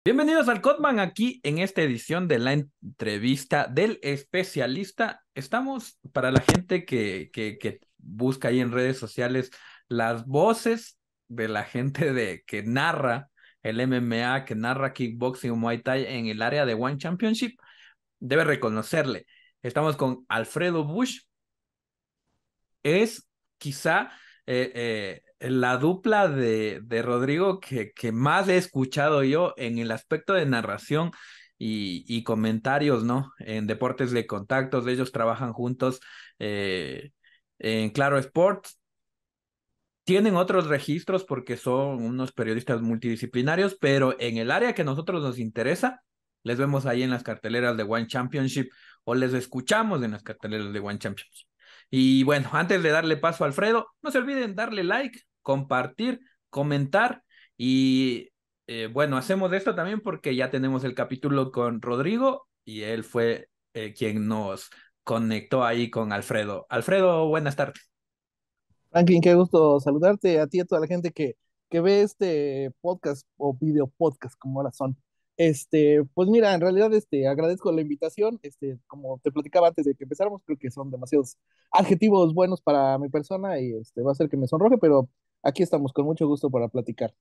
Bienvenidos al Codman, aquí en esta edición de la entrevista del especialista. Estamos para la gente que busca ahí en redes sociales las voces de la gente que narra el MMA, que narra kickboxing o Muay Thai en el área de One Championship. Debe reconocerle. Estamos con Alfredo Bush. Es quizá la dupla de Rodrigo que más he escuchado yo en el aspecto de narración y comentarios, ¿no? En deportes de contactos, ellos trabajan juntos eh, en Claro Sports. Tienen otros registros porque son unos periodistas multidisciplinarios, pero en el área que a nosotros nos interesa, les vemos ahí en las carteleras de One Championship o les escuchamos en las carteleras de One Championship. Y bueno, antes de darle paso a Alfredo, no se olviden darle like, compartir, comentar y bueno, hacemos esto también porque ya tenemos el capítulo con Rodrigo y él fue quien nos conectó ahí con Alfredo. Alfredo, buenas tardes. Franklin, qué gusto saludarte a ti y a toda la gente que ve este podcast o video podcast, como ahora son. Pues mira, en realidad agradezco la invitación. Como te platicaba antes de que empezáramos, creo que son demasiados adjetivos buenos para mi persona y va a ser que me sonroje, pero aquí estamos con mucho gusto para platicar.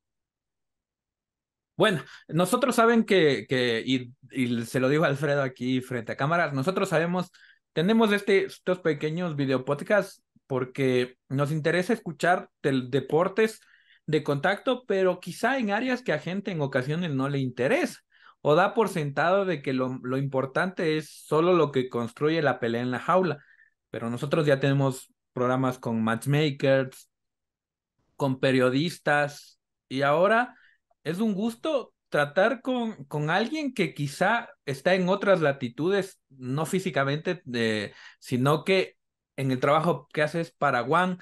Bueno, nosotros saben y se lo digo a Alfredo aquí frente a cámaras, nosotros sabemos, tenemos estos pequeños video podcasts porque nos interesa escuchar deportes de contacto, pero quizá en áreas que a gente en ocasiones no le interesa o da por sentado de que lo importante es solo lo que construye la pelea en la jaula. Pero nosotros ya tenemos programas con matchmakers, con periodistas y ahora es un gusto tratar con alguien que quizá está en otras latitudes, no físicamente, sino que en el trabajo que haces para One.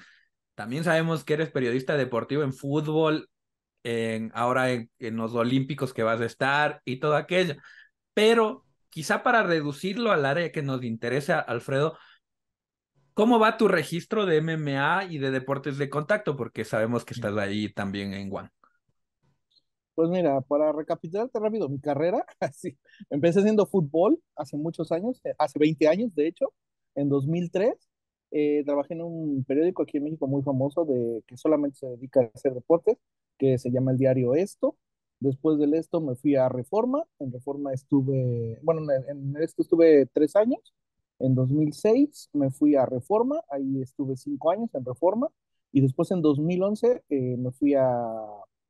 También sabemos que eres periodista deportivo en fútbol, ahora en los Olímpicos que vas a estar y todo aquello. Pero quizá para reducirlo al área que nos interesa, Alfredo, ¿cómo va tu registro de MMA y de deportes de contacto? Porque sabemos que estás ahí también en One. Pues mira, para recapitularte rápido mi carrera, así, empecé haciendo fútbol hace muchos años, hace 20 años de hecho, en 2003. Trabajé en un periódico aquí en México muy famoso que solamente se dedica a hacer deportes, que se llama el diario Esto. Después del Esto me fui a Reforma. En Reforma estuve, bueno, en Esto estuve 3 años. En 2006 me fui a Reforma, ahí estuve 5 años en Reforma. Y después en 2011 me fui a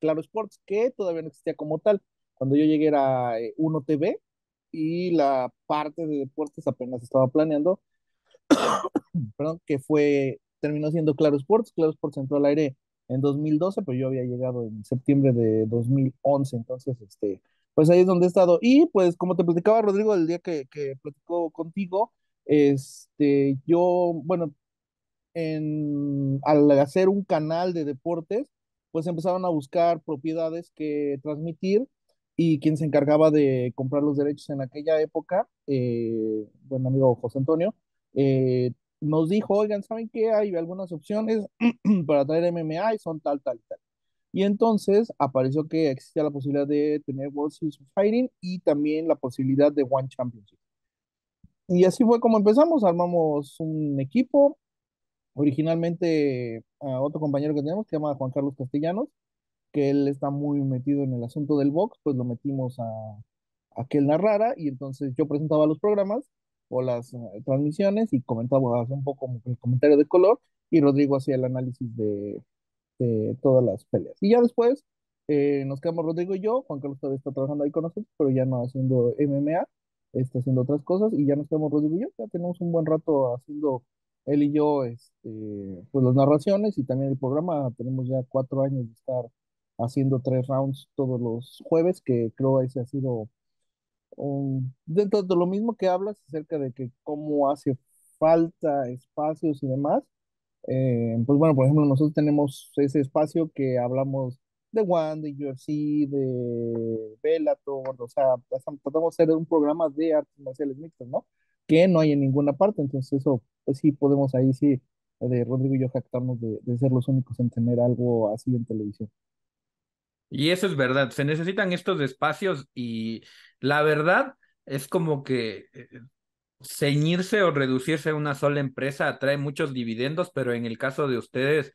Claro Sports, que todavía no existía como tal. Cuando yo llegué era Uno TV y la parte de deportes apenas estaba planeando, perdón, terminó siendo Claro Sports. Claro Sports entró al aire en 2012, pero yo había llegado en septiembre de 2011. Entonces, pues ahí es donde he estado. Y pues como te platicaba Rodrigo el día que platicó contigo, bueno, al hacer un canal de deportes, pues empezaron a buscar propiedades que transmitir, y quien se encargaba de comprar los derechos en aquella época, buen amigo José Antonio, nos dijo, oigan, ¿saben qué? Hay algunas opciones para traer MMA y son tal, tal, tal. Y entonces apareció que existía la posibilidad de tener World Series of Fighting y también la posibilidad de One Championship. Y así fue como empezamos, armamos un equipo. Originalmente, a otro compañero que tenemos, que se llama Juan Carlos Castellanos, que él está muy metido en el asunto del box, pues lo metimos a que él narrara, y entonces yo presentaba los programas o las transmisiones y comentaba un poco como el comentario de color, y Rodrigo hacía el análisis de todas las peleas. Y ya después nos quedamos Rodrigo y yo. Juan Carlos todavía está trabajando ahí con nosotros, pero ya no haciendo MMA, está haciendo otras cosas, y ya nos quedamos Rodrigo y yo. Ya tenemos un buen rato haciendo él y yo, pues las narraciones y también el programa. Tenemos ya 4 años de estar haciendo 3 rounds todos los jueves, que creo ese ha sido dentro de lo mismo que hablas acerca de que cómo hace falta espacios y demás. Pues bueno, por ejemplo, nosotros tenemos ese espacio que hablamos de One, de UFC, de Bellator, o sea, tratamos de hacer un programa de artes marciales mixtas, ¿no? Que no hay en ninguna parte. Entonces eso, pues sí, podemos ahí sí, de Rodrigo y yo jactarnos de ser los únicos en tener algo así en televisión. Y eso es verdad, se necesitan estos espacios y la verdad es como que ceñirse o reducirse a una sola empresa atrae muchos dividendos, pero en el caso de ustedes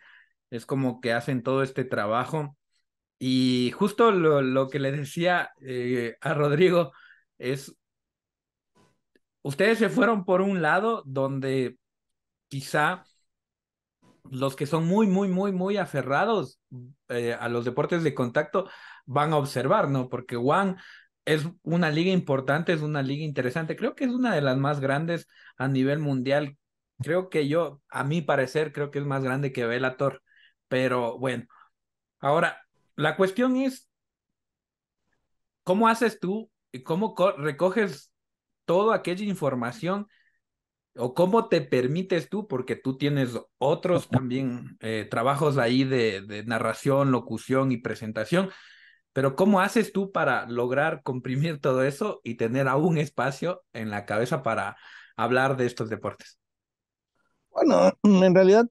es como que hacen todo este trabajo. Y justo lo que le decía a Rodrigo es, ustedes se fueron por un lado donde quizá los que son muy, muy, muy, muy aferrados a los deportes de contacto van a observar, ¿no? Porque One es una liga importante, es una liga interesante, creo que es una de las más grandes a nivel mundial. Creo que yo, a mi parecer, creo que es más grande que Bellator, pero bueno, ahora, la cuestión es, ¿cómo haces tú y cómo recoges toda aquella información o cómo te permites tú, porque tú tienes otros también trabajos ahí de narración, locución y presentación, pero cómo haces tú para lograr comprimir todo eso y tener aún espacio en la cabeza para hablar de estos deportes? Bueno, en realidad,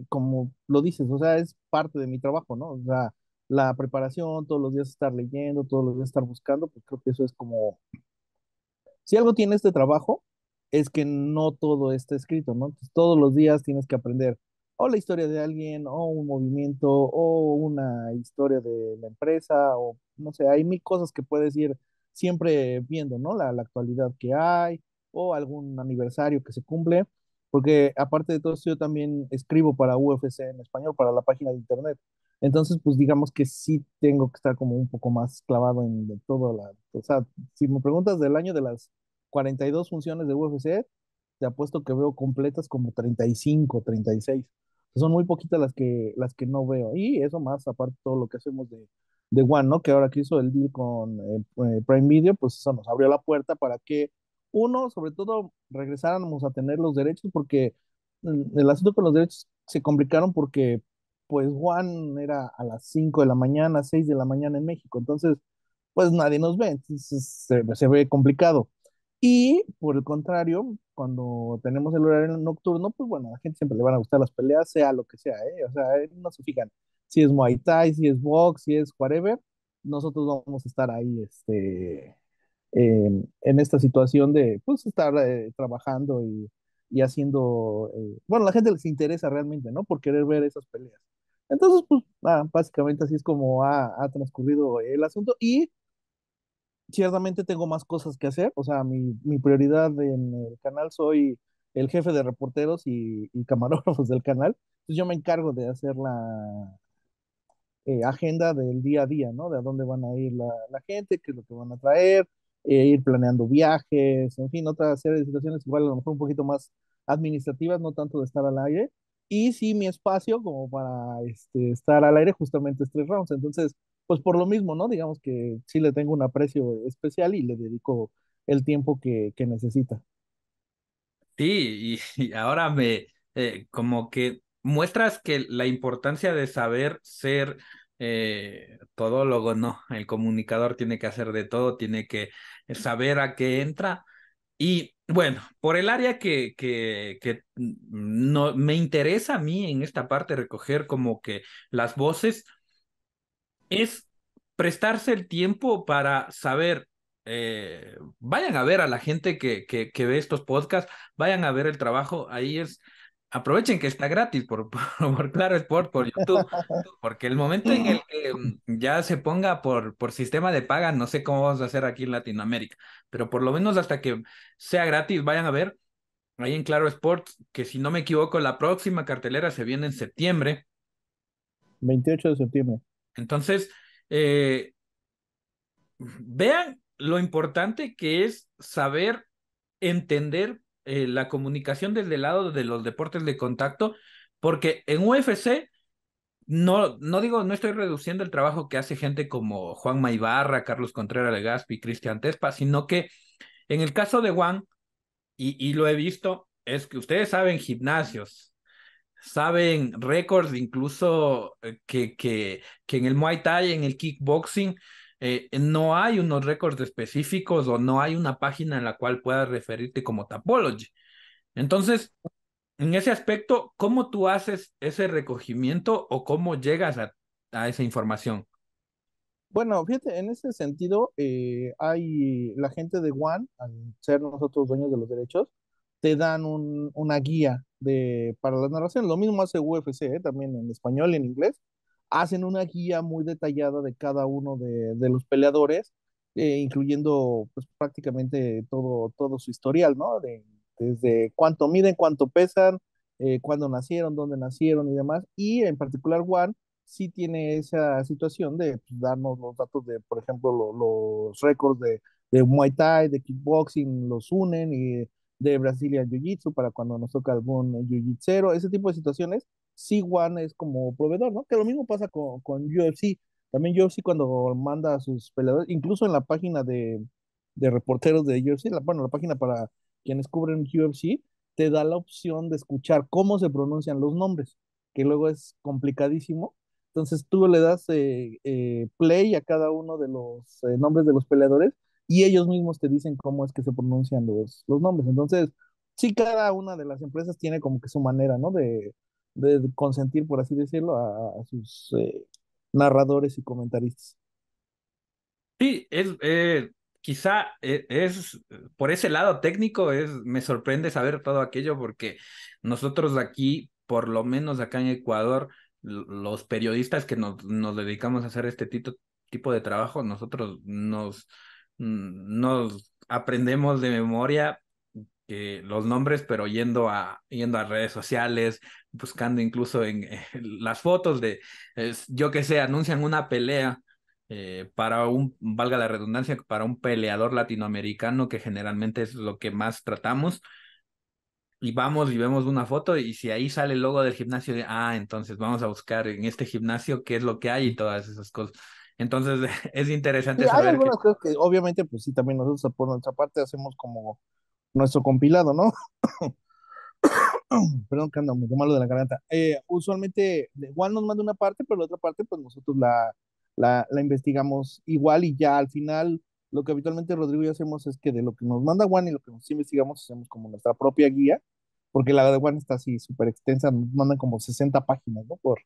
como lo dices, o sea, es parte de mi trabajo, ¿no? O sea, la preparación, todos los días estar leyendo, todos los días estar buscando, pues creo que eso es como si algo tiene este trabajo, es que no todo está escrito, ¿no? Entonces, todos los días tienes que aprender o la historia de alguien, o un movimiento, o una historia de la empresa, o no sé, hay mil cosas que puedes ir siempre viendo, ¿no? La actualidad que hay, o algún aniversario que se cumple, porque aparte de todo eso, yo también escribo para UFC en español, para la página de internet. Entonces, pues digamos que sí tengo que estar como un poco más clavado en de todo o sea, si me preguntas del año de las 42 funciones de UFC, te apuesto que veo completas como 35, 36. Son muy poquitas las que no veo. Y eso más, aparte todo lo que hacemos de One, ¿no? Que ahora que hizo el deal con Prime Video, pues eso nos abrió la puerta para que, uno, sobre todo, regresáramos a tener los derechos, porque el asunto con los derechos se complicaron porque, pues, One era a las 5 de la mañana, 6 de la mañana en México. Entonces, pues nadie nos ve, entonces se ve complicado. Y por el contrario, cuando tenemos el horario nocturno, pues bueno, a la gente siempre le van a gustar las peleas, sea lo que sea, ¿eh? O sea, no se fijan si es Muay Thai, si es box, si es whatever, nosotros vamos a estar ahí, en esta situación de, pues, estar trabajando y haciendo, bueno, a la gente les interesa realmente, ¿no? Por querer ver esas peleas. Entonces, pues, básicamente así es como ha transcurrido el asunto y ciertamente tengo más cosas que hacer, o sea, mi prioridad en el canal soy el jefe de reporteros y camarógrafos del canal, entonces yo me encargo de hacer la agenda del día a día, ¿no? De a dónde van a ir la gente, qué es lo que van a traer, ir planeando viajes, en fin, otra serie de situaciones igual a lo mejor un poquito más administrativas, no tanto de estar al aire, y sí mi espacio como para estar al aire justamente es 3 rounds, entonces, pues por lo mismo, ¿no? Digamos que sí le tengo un aprecio especial y le dedico el tiempo que necesita. Sí, y ahora como que muestras que la importancia de saber ser todólogo, ¿no? El comunicador tiene que hacer de todo, tiene que saber a qué entra. Y bueno, por el área que no, me interesa a mí en esta parte recoger como que las voces es prestarse el tiempo para saber, vayan a ver a la gente que ve estos podcasts, vayan a ver el trabajo, ahí es, aprovechen que está gratis por Claro Sport, por YouTube, porque el momento en el que ya se ponga por sistema de paga, no sé cómo vamos a hacer aquí en Latinoamérica, pero por lo menos hasta que sea gratis, vayan a ver ahí en Claro Sports, que si no me equivoco, la próxima cartelera se viene en septiembre. 28 de septiembre. Entonces, eh, vean lo importante que es saber entender la comunicación desde el lado de los deportes de contacto, porque en UFC no, no digo, no estoy reduciendo el trabajo que hace gente como Juan Ibarra, Carlos Contreras Legaspi, Cristian Tespa, sino que en el caso de Juan, y lo he visto, es que ustedes saben gimnasios, saben récords, incluso que en el Muay Thai, en el kickboxing, no hay unos récords específicos o no hay una página en la cual puedas referirte como Tapology. Entonces, en ese aspecto, ¿cómo tú haces ese recogimiento o cómo llegas a esa información? Bueno, fíjate, en ese sentido, hay la gente de One, al ser nosotros dueños de los derechos, te dan una guía para las narraciones. Lo mismo hace UFC, también en español y en inglés. Hacen una guía muy detallada de cada uno de los peleadores, incluyendo pues, prácticamente todo su historial, ¿no? Desde cuánto miden, cuánto pesan, cuándo nacieron, dónde nacieron y demás. Y en particular, One sí tiene esa situación de pues, darnos los datos de, por ejemplo, los récords de Muay Thai, de kickboxing, los unen y de Brazilian Jiu-Jitsu para cuando nos toca algún Jiu-Jitsero, ese tipo de situaciones, sí One es como proveedor, ¿no? Que lo mismo pasa con UFC. También UFC cuando manda a sus peleadores, incluso en la página de reporteros de UFC, bueno, la página para quienes cubren UFC, te da la opción de escuchar cómo se pronuncian los nombres, que luego es complicadísimo. Entonces tú le das play a cada uno de los nombres de los peleadores y ellos mismos te dicen cómo es que se pronuncian los nombres. Entonces, sí, cada una de las empresas tiene como que su manera, ¿no? De consentir, por así decirlo, a sus narradores y comentaristas. Sí, quizá es, por ese lado técnico, me sorprende saber todo aquello porque nosotros aquí, por lo menos acá en Ecuador, los periodistas que nos dedicamos a hacer este tipo de trabajo, nosotros nos aprendemos de memoria los nombres, pero yendo a redes sociales, buscando incluso en las fotos yo qué sé, anuncian una pelea para valga la redundancia, para un peleador latinoamericano, que generalmente es lo que más tratamos, y vamos y vemos una foto, y si ahí sale el logo del gimnasio, entonces vamos a buscar en este gimnasio qué es lo que hay y todas esas cosas. Entonces, es Sí, interesante hay saber que algunas cosas que obviamente, pues sí, también nosotros por nuestra parte hacemos como nuestro compilado, ¿no? Perdón que ando medio malo de la garganta. Usualmente igual nos manda una parte, pero la otra parte pues nosotros la investigamos igual y ya al final lo que habitualmente Rodrigo y yo hacemos es que de lo que nos manda Juan y lo que nos investigamos hacemos como nuestra propia guía, porque la de Juan está así súper extensa, nos mandan como 60 páginas, ¿no? Por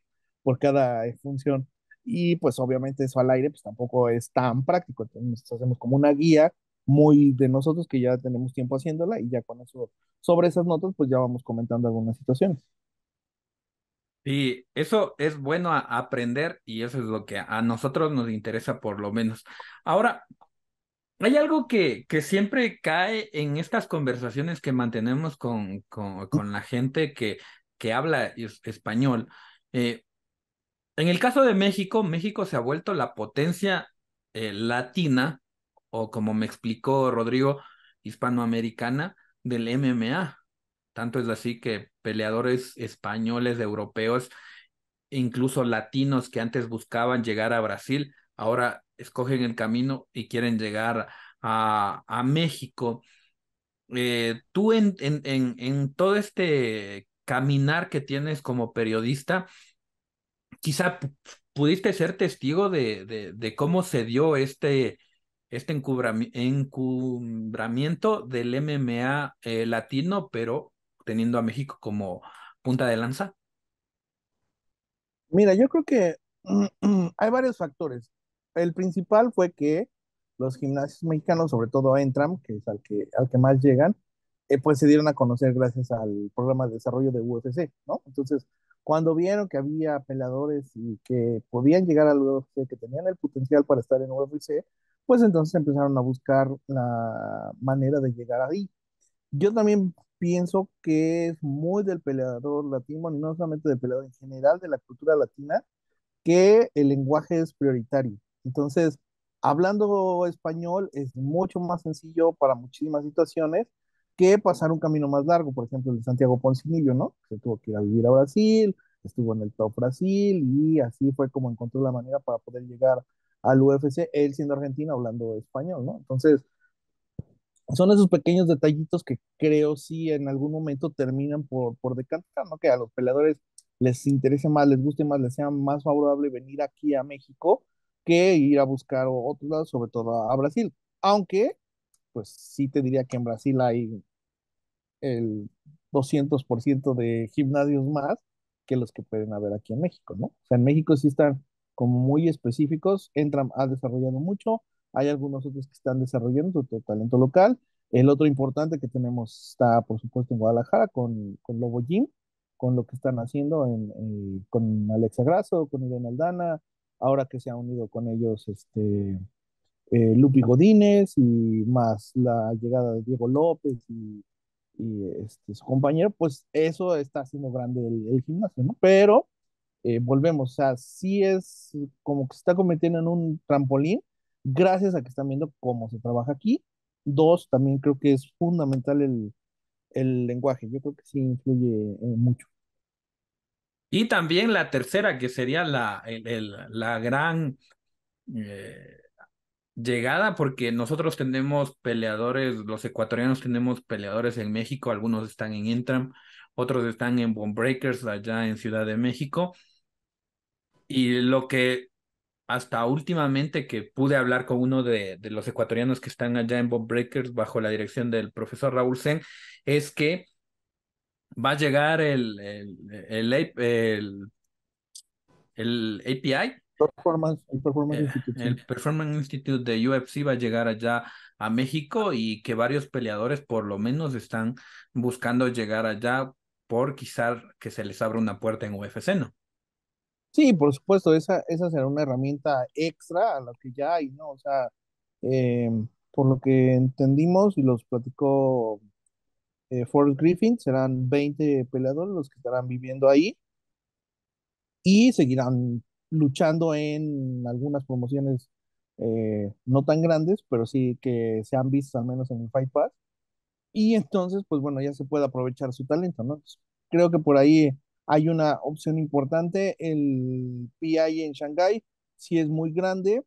cada función. Y pues obviamente eso al aire pues tampoco es tan práctico, entonces nosotros hacemos como una guía muy de nosotros que ya tenemos tiempo haciéndola y ya con eso sobre esas notas, pues ya vamos comentando algunas situaciones. sí, eso es bueno a aprender, y eso es lo que a nosotros nos interesa por lo menos. Ahora, hay algo que siempre cae en estas conversaciones que mantenemos con la gente que habla español. Eh, en el caso de México, México se ha vuelto la potencia latina, o como me explicó Rodrigo, hispanoamericana del MMA. Tanto es así que peleadores españoles, europeos, incluso latinos que antes buscaban llegar a Brasil, ahora escogen el camino y quieren llegar a México. Tú en todo este caminar que tienes como periodista, quizá pudiste ser testigo de cómo se dio este encumbramiento del MMA latino, pero teniendo a México como punta de lanza. Mira, yo creo que hay varios factores. El principal fue que los gimnasios mexicanos, sobre todo Entram, que es al que más llegan, pues se dieron a conocer gracias al programa de desarrollo de UFC, ¿no? Entonces, cuando vieron que había peleadores y que podían llegar al UFC, que tenían el potencial para estar en UFC, pues entonces empezaron a buscar la manera de llegar ahí. Yo también pienso que es muy del peleador latino, y no solamente del peleador en general, de la cultura latina, que el lenguaje es prioritario. Entonces, hablando español es mucho más sencillo para muchísimas situaciones que pasar un camino más largo, por ejemplo, el de Santiago Poncinibio, ¿no? Se tuvo que ir a vivir a Brasil, estuvo en el Top Brasil y así fue como encontró la manera para poder llegar al UFC, él siendo argentino hablando español, ¿no? Entonces, son esos pequeños detallitos que creo sí en algún momento terminan por decantar, ¿no? Que a los peleadores les interese más, les guste más, les sea más favorable venir aquí a México que ir a buscar otros lados, sobre todo a Brasil. Aunque, pues sí te diría que en Brasil hay el 200% de gimnasios más que los que pueden haber aquí en México, ¿no? O sea, en México sí están como muy específicos. Entram ha desarrollado mucho, hay algunos otros que están desarrollando su talento local. El otro importante que tenemos está, por supuesto, en Guadalajara con Lobo Gym, con lo que están haciendo con Alexa Grasso, con Irene Aldana, ahora que se ha unido con ellos Lupi Godínez y más la llegada de Diego López y su compañero, pues eso está haciendo grande el gimnasio, ¿no? Pero volvemos, o sea, sí es como que se está convirtiendo en un trampolín gracias a que están viendo cómo se trabaja aquí. Dos, también creo que es fundamental el lenguaje, yo creo que sí influye mucho. Y también la tercera, que sería la gran eh, llegada, porque nosotros tenemos peleadores, los ecuatorianos tenemos peleadores en México, algunos están en Intram, otros están en Bone Breakers allá en Ciudad de México. Y lo que hasta últimamente que pude hablar con uno de los ecuatorianos que están allá en Bone Breakers bajo la dirección del profesor Raúl Sen, es que va a llegar el API, El Performance Institute, sí. el Performance Institute de UFC va a llegar allá a México y que varios peleadores por lo menos están buscando llegar allá por quizá que se les abra una puerta en UFC, ¿no? Sí, por supuesto, esa será una herramienta extra a lo que ya hay, ¿no? O sea, eh, por lo que entendimos y los platicó Forrest Griffin, serán 20 peleadores los que estarán viviendo ahí y seguirán luchando en algunas promociones no tan grandes, pero sí que se han visto al menos en el Fight Pass. Y entonces, pues bueno, ya se puede aprovechar su talento, ¿no? Entonces, creo que por ahí hay una opción importante. El PI en Shanghái sí es muy grande,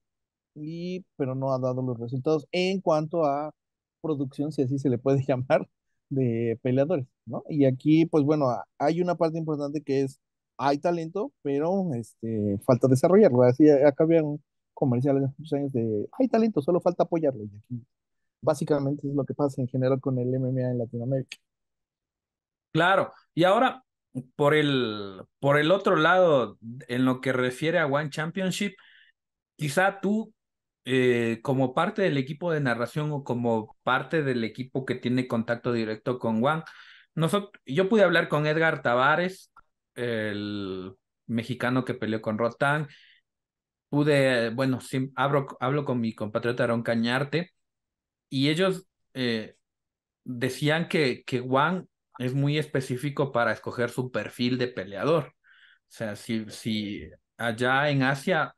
pero no ha dado los resultados en cuanto a producción, si así se le puede llamar, de peleadores, ¿no? Y aquí, pues bueno, hay una parte importante que es, hay talento, pero falta desarrollarlo. Así acá había un comercial hace muchos años de, hay talento, solo falta apoyarlo. Y aquí básicamente es lo que pasa en general con el MMA en Latinoamérica. Claro, y ahora por el otro lado, en lo que refiere a One Championship, quizá tú, como parte del equipo de narración o como parte del equipo que tiene contacto directo con One, yo pude hablar con Edgar Tavares, el mexicano que peleó con Rotan, bueno, sí, hablo con mi compatriota Aaron Cañarte, y ellos decían que One es muy específico para escoger su perfil de peleador. O sea, si allá en Asia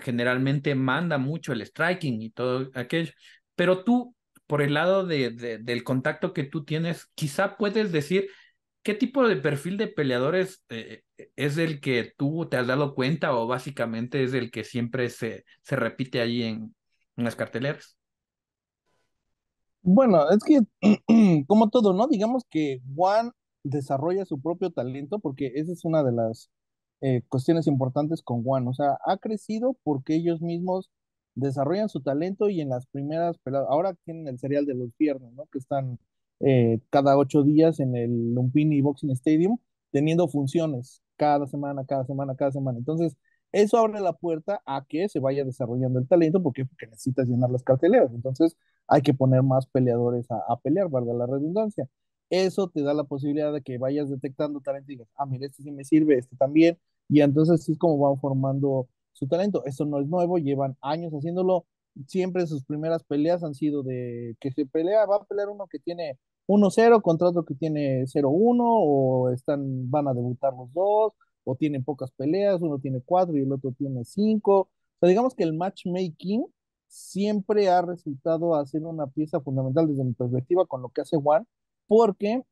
generalmente manda mucho el striking y todo aquello, pero tú, por el lado del contacto que tú tienes, quizá puedes decir qué tipo de perfil de peleadores es el que tú te has dado cuenta o básicamente es el que siempre se repite ahí en las carteleras. Bueno, es que como todo, ¿no? Digamos que Juan desarrolla su propio talento porque esa es una de las cuestiones importantes con Juan. O sea, ha crecido porque ellos mismos desarrollan su talento y en las primeras peladas, ahora tienen el serial de los viernes, ¿no? Que están cada 8 días en el Lumpini Boxing Stadium teniendo funciones cada semana, cada semana, cada semana. Entonces, eso abre la puerta a que se vaya desarrollando el talento porque necesitas llenar las carteleras. Entonces, hay que poner más peleadores a pelear, valga la redundancia. Eso te da la posibilidad de que vayas detectando talento y digas, ah, mira, este sí me sirve, este también, y entonces así es como van formando su talento. Eso no es nuevo, llevan años haciéndolo. Siempre sus primeras peleas han sido de que se pelea, va a pelear uno que tiene 1-0 contra otro que tiene 0-1, o van a debutar los dos, o tienen pocas peleas, uno tiene 4 y el otro tiene 5. O sea, digamos que el matchmaking siempre ha resultado a ser una pieza fundamental desde mi perspectiva con lo que hace Juan, porque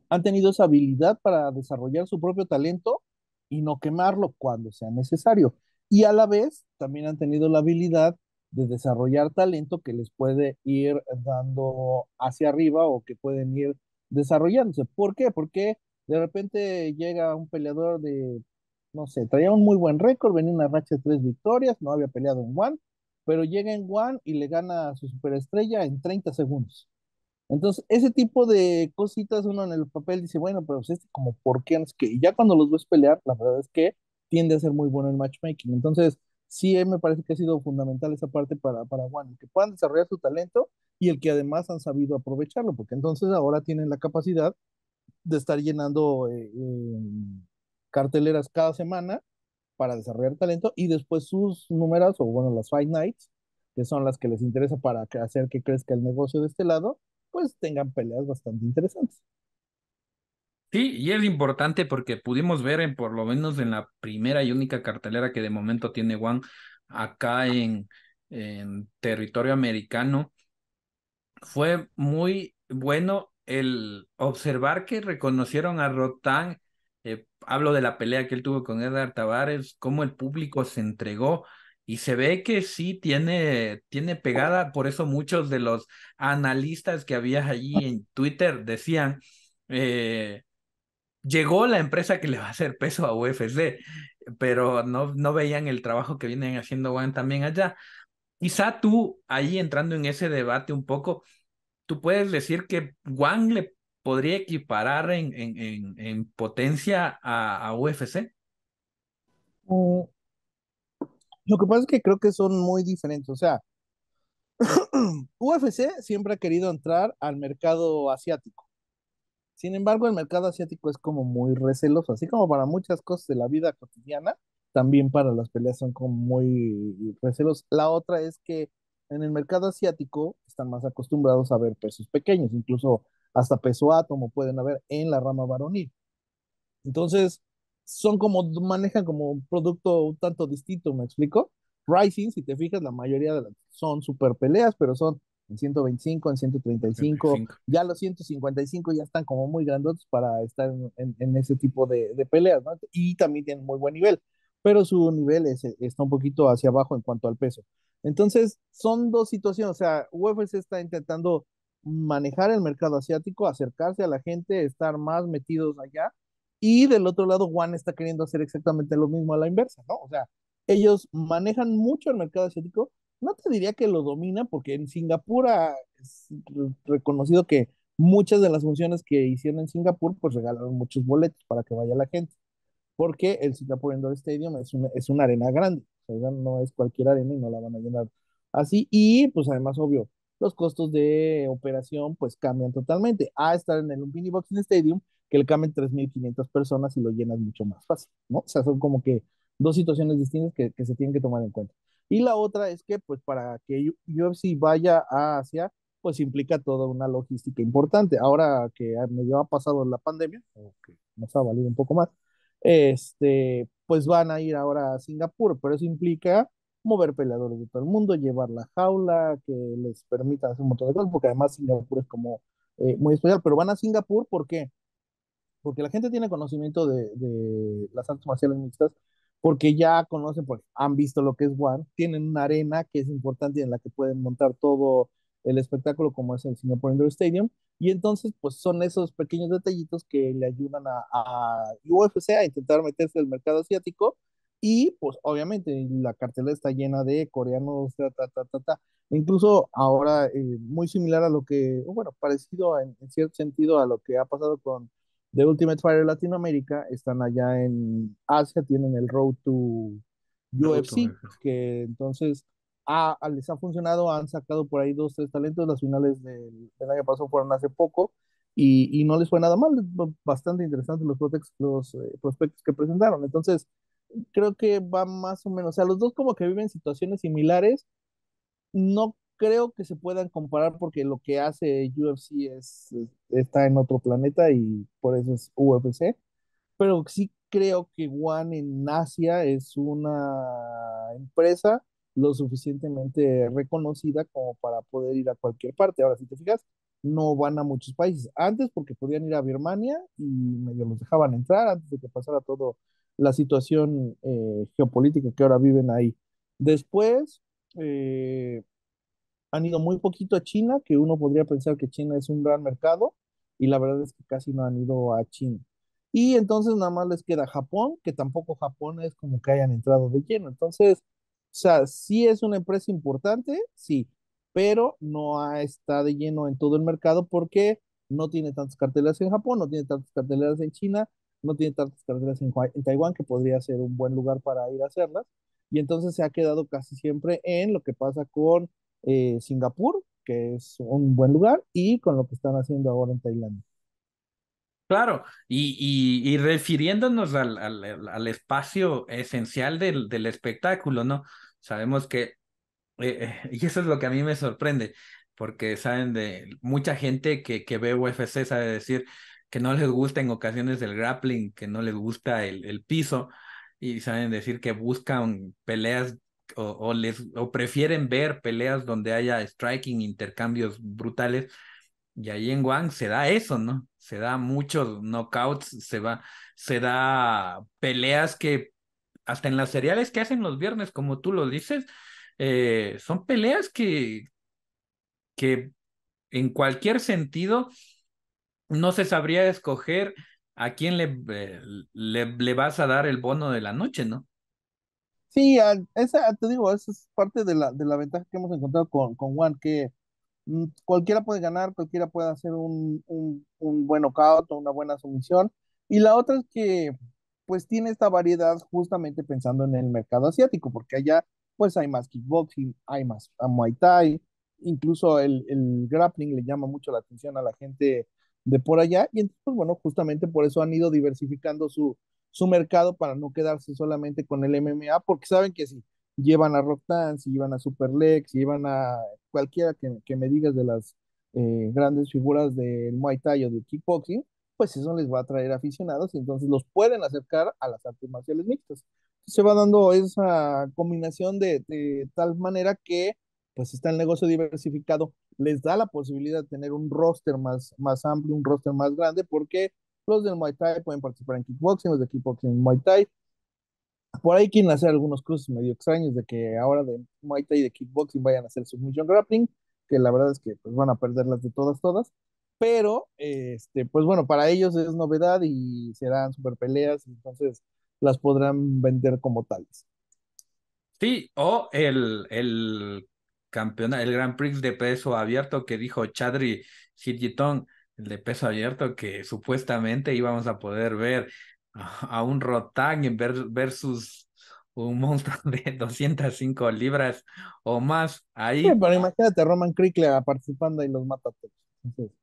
han tenido esa habilidad para desarrollar su propio talento y no quemarlo cuando sea necesario. Y a la vez también han tenido la habilidad de desarrollar talento que les puede ir dando hacia arriba o que pueden ir desarrollándose. ¿Por qué? Porque de repente llega un peleador de, no sé, traía un muy buen récord, venía una racha de 3 victorias, no había peleado en One, pero llega en One y le gana a su superestrella en 30 segundos. Entonces, ese tipo de cositas uno en el papel dice, bueno, pero pues como, ¿por qué? No sé qué. Y ya cuando los ves pelear, la verdad es que tiende a ser muy bueno en matchmaking. Entonces, sí, me parece que ha sido fundamental esa parte para One, que puedan desarrollar su talento y el que además han sabido aprovecharlo, porque entonces ahora tienen la capacidad de estar llenando carteleras cada semana para desarrollar talento y después sus números, o bueno, las Fight Nights, que son las que les interesa para hacer que crezca el negocio de este lado, pues tengan peleas bastante interesantes. Sí, y es importante porque pudimos ver por lo menos en la primera y única cartelera que de momento tiene One acá en territorio americano. Fue muy bueno el observar que reconocieron a Rotan. Hablo de la pelea que él tuvo con Edgar Tavares, cómo el público se entregó y se ve que sí tiene pegada. Por eso muchos de los analistas que había allí en Twitter decían, eh, llegó la empresa que le va a hacer peso a UFC, pero no veían el trabajo que vienen haciendo One también allá. Quizá tú ahí entrando en ese debate un poco, tú puedes decir que One le podría equiparar en potencia a UFC. Mm, Lo que pasa es que creo que son muy diferentes. O sea, UFC siempre ha querido entrar al mercado asiático. Sin embargo, el mercado asiático es como muy receloso, así como para muchas cosas de la vida cotidiana, también para las peleas son como muy recelosos. La otra es que en el mercado asiático están más acostumbrados a ver pesos pequeños, incluso hasta peso átomo pueden haber en la rama varonil. Entonces, son como, manejan como un producto un tanto distinto, ¿me explico? Rising, si te fijas, la mayoría de las son super peleas, pero son en 125, en 135, 35. ya los 155 ya están como muy grandotes para estar en ese tipo de peleas, ¿no? Y también tienen muy buen nivel, pero su nivel está un poquito hacia abajo en cuanto al peso. Entonces, son dos situaciones, o sea, UFC está intentando manejar el mercado asiático, acercarse a la gente, estar más metidos allá y del otro lado, One está queriendo hacer exactamente lo mismo a la inversa, ¿no? O sea, ellos manejan mucho el mercado asiático. No te diría que lo domina, porque en Singapur es reconocido que muchas de las funciones que hicieron en Singapur, pues regalaron muchos boletos para que vaya la gente porque el Singapore Indoor Stadium es una arena grande, o sea, no es cualquier arena y no la van a llenar así, y pues además, obvio, los costos de operación pues cambian totalmente, a estar en el Lumpini Boxing Stadium, que le caben 3.500 personas y lo llenas mucho más fácil, ¿no? O sea, son como que dos situaciones distintas que se tienen que tomar en cuenta. Y la otra es que pues para que UFC vaya a Asia, pues implica toda una logística importante. Ahora que medio ha pasado la pandemia, o que nos ha valido un poco más, pues van a ir ahora a Singapur, pero eso implica mover peleadores de todo el mundo, llevar la jaula, que les permita hacer un montón de cosas, porque además Singapur es como muy especial, pero van a Singapur, ¿por qué? Porque la gente tiene conocimiento de las artes marciales mixtas, porque ya conocen, pues han visto lo que es One, tienen una arena que es importante en la que pueden montar todo el espectáculo como es el Singapore Indoor Stadium, y entonces pues son esos pequeños detallitos que le ayudan a UFC a intentar meterse al mercado asiático, y pues obviamente la cartelera está llena de coreanos, incluso ahora muy similar a lo que, bueno, parecido en cierto sentido a lo que ha pasado con de Ultimate Fighter Latinoamérica, están allá en Asia, tienen el Road to Bruto, UFC, que entonces les ha funcionado, han sacado por ahí dos, tres talentos, las finales del año pasado fueron hace poco, y no les fue nada mal, bastante interesantes los prospectos que presentaron, entonces creo que va más o menos, o sea, los dos como que viven situaciones similares, no creo que se puedan comparar porque lo que hace UFC está en otro planeta y por eso es UFC, pero sí creo que One en Asia es una empresa lo suficientemente reconocida como para poder ir a cualquier parte. Ahora, si te fijas, no van a muchos países. Antes porque podían ir a Birmania y medio los dejaban entrar antes de que pasara todo la situación geopolítica que ahora viven ahí. Después, eh, han ido muy poquito a China, que uno podría pensar que China es un gran mercado, y la verdad es que casi no han ido a China. Y entonces nada más les queda Japón, que tampoco Japón es como que hayan entrado de lleno. Entonces, o sea, sí es una empresa importante, sí, pero está de lleno en todo el mercado porque no tiene tantas carteleras en Japón, no tiene tantas carteleras en China, no tiene tantas carreteras en Taiwán, que podría ser un buen lugar para ir a hacerlas. Y entonces se ha quedado casi siempre en lo que pasa con Singapur, que es un buen lugar, y con lo que están haciendo ahora en Tailandia. Claro, y refiriéndonos al espacio esencial del espectáculo, ¿no? Sabemos que, y eso es lo que a mí me sorprende, porque saben de mucha gente que ve UFC sabe decir que no les gusta en ocasiones el grappling, que no les gusta el piso, y saben decir que buscan peleas o prefieren ver peleas donde haya striking, intercambios brutales y ahí en Guam se da eso, ¿no? Se da muchos knockouts, se da peleas que hasta en las seriales que hacen los viernes, como tú lo dices, son peleas que en cualquier sentido no se sabría escoger a quién le vas a dar el bono de la noche, ¿no? Sí, te digo, esa es parte de la ventaja que hemos encontrado con Juan, que cualquiera puede ganar, cualquiera puede hacer un buen knockout o una buena sumisión. Y la otra es que, pues, tiene esta variedad justamente pensando en el mercado asiático, porque allá, pues, hay más kickboxing, hay más Muay Thai, incluso el grappling le llama mucho la atención a la gente de por allá. Y entonces, pues, bueno, justamente por eso han ido diversificando su mercado para no quedarse solamente con el MMA, porque saben que si llevan a Roxanne, si llevan a Superlex, si llevan a cualquiera que me digas de las grandes figuras del Muay Thai o del kickboxing, pues eso les va a traer aficionados y entonces los pueden acercar a las artes marciales mixtas. Se va dando esa combinación de tal manera que pues está el negocio diversificado, les da la posibilidad de tener un roster más amplio, un roster más grande, porque los del Muay Thai pueden participar en kickboxing, los de kickboxing en Muay Thai, por ahí quieren hacer algunos cruces medio extraños de que ahora de Muay Thai y de kickboxing vayan a hacer submission grappling, que la verdad es que pues, van a perderlas de todas, pero pues bueno, para ellos es novedad y serán super peleas, entonces las podrán vender como tales. Sí, o el campeón, el Grand Prix de peso abierto que dijo Chadri Sitjitong, el de peso abierto, que supuestamente íbamos a poder ver a un Rotang versus un monstruo de 205 libras o más Sí, ahí. pero imagínate a Roman Crickler participando y los mata a todos. Entonces,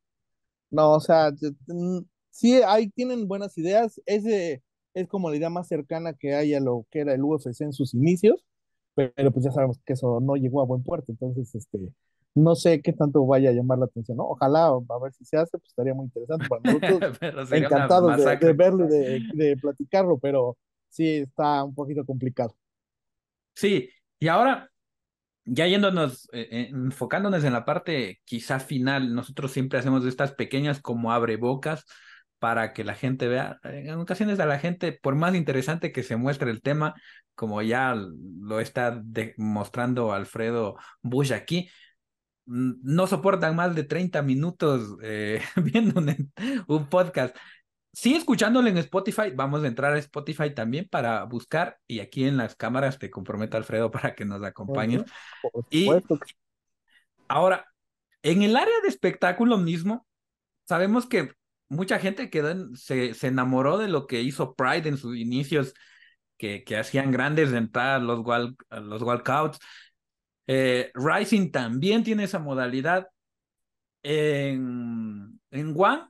no, o sea, sí, ahí tienen buenas ideas. Ese es como la idea más cercana que hay a lo que era el UFC en sus inicios, pero pues ya sabemos que eso no llegó a buen puerto. Entonces, no sé qué tanto vaya a llamar la atención, ¿no? Ojalá, a ver si se hace, pues estaría muy interesante para nosotros, Pero sería una encantados de masacre. verlo y de platicarlo, pero sí está un poquito complicado. Sí, y ahora ya yéndonos, enfocándonos en la parte quizá final, nosotros siempre hacemos estas pequeñas como abrebocas para que la gente vea. En ocasiones a la gente, por más interesante que se muestre el tema, como ya lo está mostrando Alfredo Bush aquí, no soportan más de 30 minutos viendo un podcast. Sí, escuchándolo en Spotify, vamos a entrar a Spotify también para buscar y aquí en las cámaras te comprometo, Alfredo, para que nos acompañes. Ujú. Por Y supuesto. ahora, en el área de espectáculo mismo, sabemos que mucha gente se enamoró de lo que hizo Pride en sus inicios, que hacían grandes entradas, los walkouts. Rising también tiene esa modalidad. En One,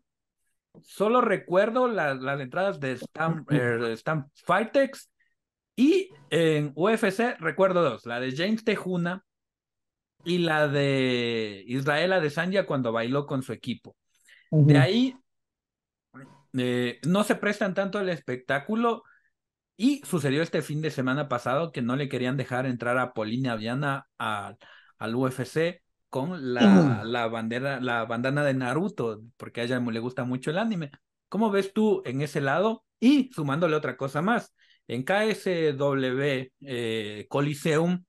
solo recuerdo las entradas de Stamp Fightex y en UFC recuerdo dos, la de James Tejuna y la de Israel Adesanya cuando bailó con su equipo. De Ujú, ahí no se prestan tanto al espectáculo y sucedió este fin de semana pasado que no le querían dejar entrar a Polina Viana al UFC con ujú. la bandana de Naruto, porque a ella le gusta mucho el anime. ¿Cómo ves tú en ese lado? Y sumándole otra cosa más, en KSW Coliseum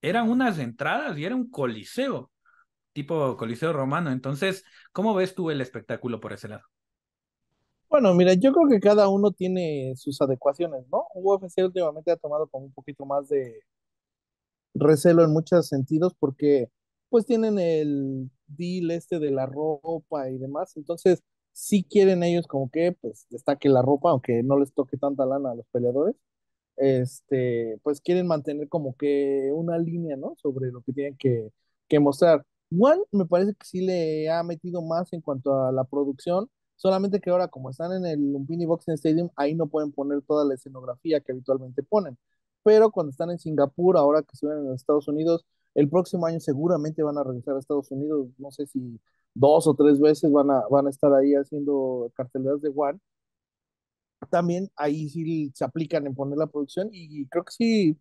eran unas entradas y era un coliseo, tipo coliseo romano. Entonces, ¿cómo ves tú el espectáculo por ese lado? Bueno, mira, yo creo que cada uno tiene sus adecuaciones, ¿no? UFC últimamente ha tomado como un poquito más de recelo en muchos sentidos porque pues tienen el deal de la ropa y demás, entonces sí quieren ellos como que pues destaque la ropa, aunque no les toque tanta lana a los peleadores, pues quieren mantener como que una línea, ¿no? Sobre lo que tienen que mostrar. One me parece que sí le ha metido más en cuanto a la producción, solamente que ahora como están en el Lumpini Boxing Stadium, ahí no pueden poner toda la escenografía que habitualmente ponen. Pero cuando están en Singapur, ahora que estuvieron en los Estados Unidos, el próximo año seguramente van a regresar a Estados Unidos, no sé si 2 o 3 veces van a estar ahí haciendo carteleras de One. También ahí sí se aplican en poner la producción y creo que sí,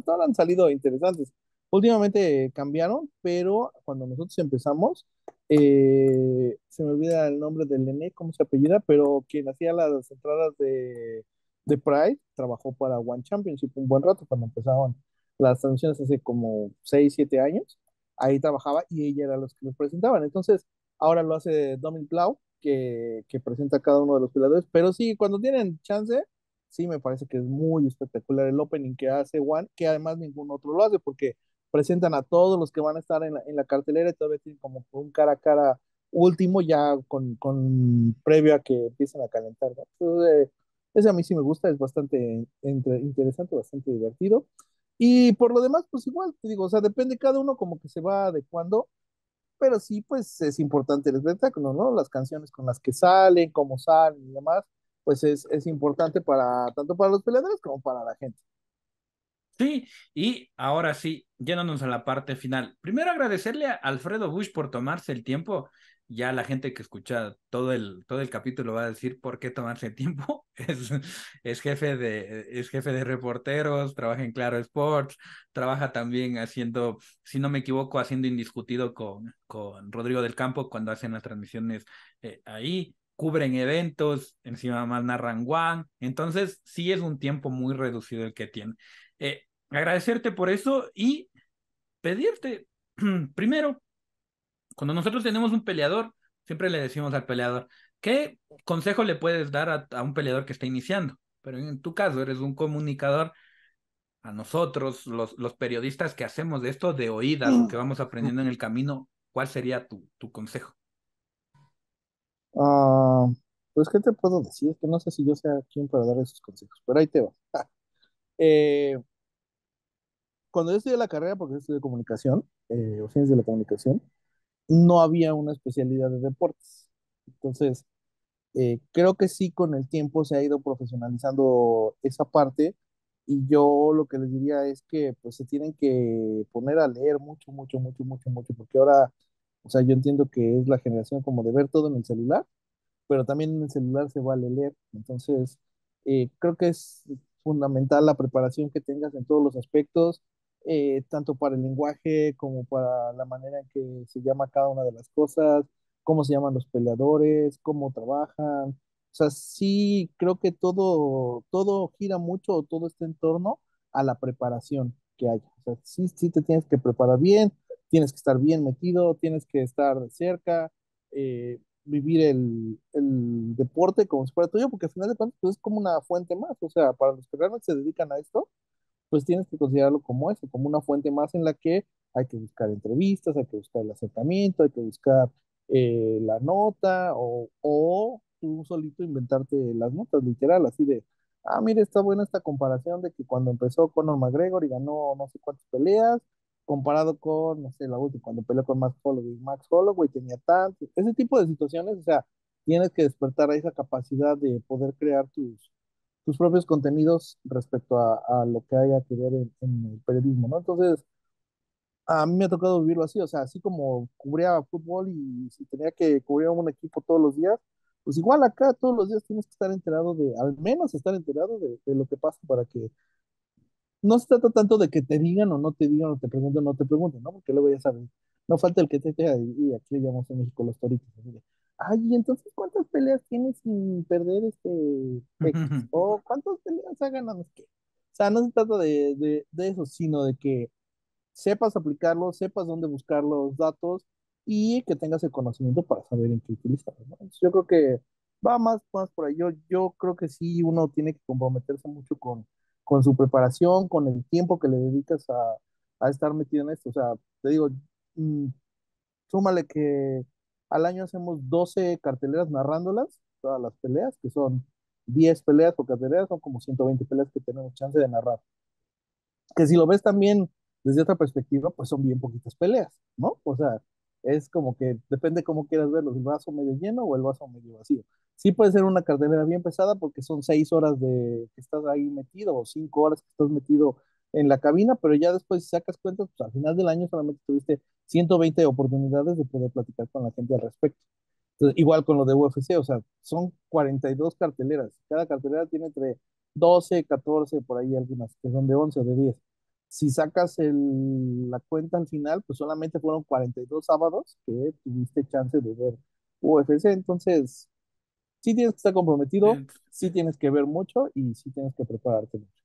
todas han salido interesantes. Últimamente cambiaron, pero cuando nosotros empezamos, se me olvida el nombre del nene, cómo se apellida, pero quien hacía las entradas de Pride trabajó para One Championship un buen rato cuando empezaban las transmisiones hace como 6 7 años. Ahí trabajaba y ella era los que los presentaban. Entonces, ahora lo hace Dominic Blau, que presenta cada uno de los peleadores, pero sí, cuando tienen chance, sí me parece que es muy espectacular el opening que hace One, que además ningún otro lo hace, porque presentan a todos los que van a estar en la cartelera y todavía tienen como un cara a cara último ya con previo a que empiecen a calentar, ¿no? Entonces, ese a mí sí me gusta, es bastante interesante, bastante divertido. Y por lo demás, pues igual, te digo, o sea, depende cada uno como que se va adecuando, pero sí, pues es importante el espectáculo, ¿no? Las canciones con las que salen, cómo salen y demás, pues es importante para tanto para los peleadores como para la gente. Sí, y ahora sí, yéndonos a la parte final. Primero agradecerle a Alfredo Bush por tomarse el tiempo. Ya la gente que escucha todo el capítulo va a decir por qué tomarse el tiempo. Es jefe de reporteros, trabaja en Claro Sports, trabaja también haciendo, si no me equivoco, haciendo Indiscutido con Rodrigo del Campo cuando hacen las transmisiones ahí. Cubren eventos, encima más narran One. Entonces, sí es un tiempo muy reducido el que tiene. Eh, Agradecerte por eso y pedirte, primero, cuando nosotros tenemos un peleador, siempre le decimos al peleador, ¿qué consejo le puedes dar a un peleador que está iniciando? Pero en tu caso, eres un comunicador, a nosotros, los periodistas que hacemos de esto de oídas o que vamos aprendiendo en el camino, ¿cuál sería tu consejo? Ah, pues, ¿qué te puedo decir? Es que no sé si yo sea quien para dar esos consejos, pero ahí te va. Eh, Cuando yo estudié la carrera, porque yo estudié comunicación, o ciencias de la comunicación, no había una especialidad de deportes. Entonces, creo que sí, con el tiempo se ha ido profesionalizando esa parte y yo lo que les diría es que pues se tienen que poner a leer mucho, mucho, mucho, mucho, mucho, porque ahora, o sea, yo entiendo que es la generación como de ver todo en el celular, pero también en el celular se vale leer. Entonces, creo que es fundamental la preparación que tengas en todos los aspectos, tanto para el lenguaje como para la manera en que se llama cada una de las cosas, cómo se llaman los peleadores, cómo trabajan. O sea, sí, creo que todo gira mucho, todo está en torno a la preparación que haya. O sea, sí, sí te tienes que preparar bien, tienes que estar bien metido, tienes que estar cerca, vivir el deporte como si fuera tuyo, porque al final de cuentas pues, es como una fuente más, o sea, para los que realmente se dedican a esto, pues tienes que considerarlo como eso, como una fuente más en la que hay que buscar entrevistas, hay que buscar el acercamiento, hay que buscar la nota o tú solito inventarte las notas, literal, así de, mire, está buena esta comparación de que cuando empezó Conor McGregor y ganó no sé cuántas peleas, comparado con, no sé, la última, cuando peleó con Max Holloway tenía tanto, ese tipo de situaciones, o sea, tienes que despertar esa capacidad de poder crear tus propios contenidos respecto a lo que haya que ver en el periodismo, ¿no? Entonces, a mí me ha tocado vivirlo así, o sea, así como cubría fútbol y si tenía que cubrir a un equipo todos los días, pues igual acá todos los días tienes que estar enterado al menos estar enterado de lo que pasa para que no se trata tanto de que te digan o no te digan o te pregunten o no te pregunten, ¿no? Porque luego ya saben, no falta el que te diga, y aquí le llamamos en México los toritos, así de, ay, ¿y entonces cuántas peleas tienes sin perder X? ¿O cuántas peleas ha ganado? Es que, o sea, no se trata de eso, sino de que sepas aplicarlo, sepas dónde buscar los datos y que tengas el conocimiento para saber en qué utilizarlos, ¿no? Entonces, yo creo que va más por ahí. Yo creo que sí, uno tiene que comprometerse mucho con su preparación, con el tiempo que le dedicas a estar metido en esto. O sea, te digo, mm, súmale que Al año hacemos 12 carteleras narrándolas, todas las peleas, que son 10 peleas por cartelera, son como 120 peleas que tenemos chance de narrar. Que si lo ves también desde otra perspectiva, pues son bien poquitas peleas, ¿no? O sea, es como que depende cómo quieras verlo, el vaso medio lleno o el vaso medio vacío. Sí puede ser una cartelera bien pesada porque son 6 horas de que estás ahí metido o 5 horas que estás metido en la cabina, pero ya después si sacas cuentas, pues al final del año solamente tuviste 120 oportunidades de poder platicar con la gente al respecto. Entonces, igual con lo de UFC, o sea, son 42 carteleras. Cada cartelera tiene entre 12, 14, por ahí algunas que son de 11 o de 10. Si sacas la cuenta al final, pues solamente fueron 42 sábados que tuviste chance de ver UFC. Entonces, sí tienes que estar comprometido, sí tienes que ver mucho y sí tienes que prepararte mucho.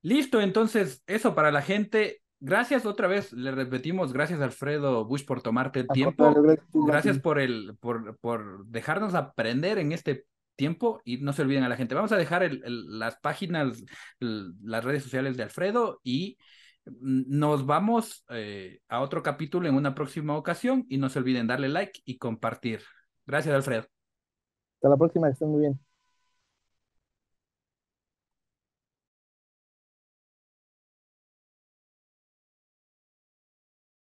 Listo, entonces, eso para la gente. Gracias otra vez, le repetimos, gracias Alfredo Bush por tomarte el Al contrario, tiempo. gracias, Gracias Martín. por por dejarnos aprender en este tiempo y no se olviden a la gente. Vamos a dejar las páginas, las redes sociales de Alfredo y nos vamos a otro capítulo en una próxima ocasión y no se olviden darle like y compartir. Gracias, Alfredo. Hasta la próxima, que estén muy bien.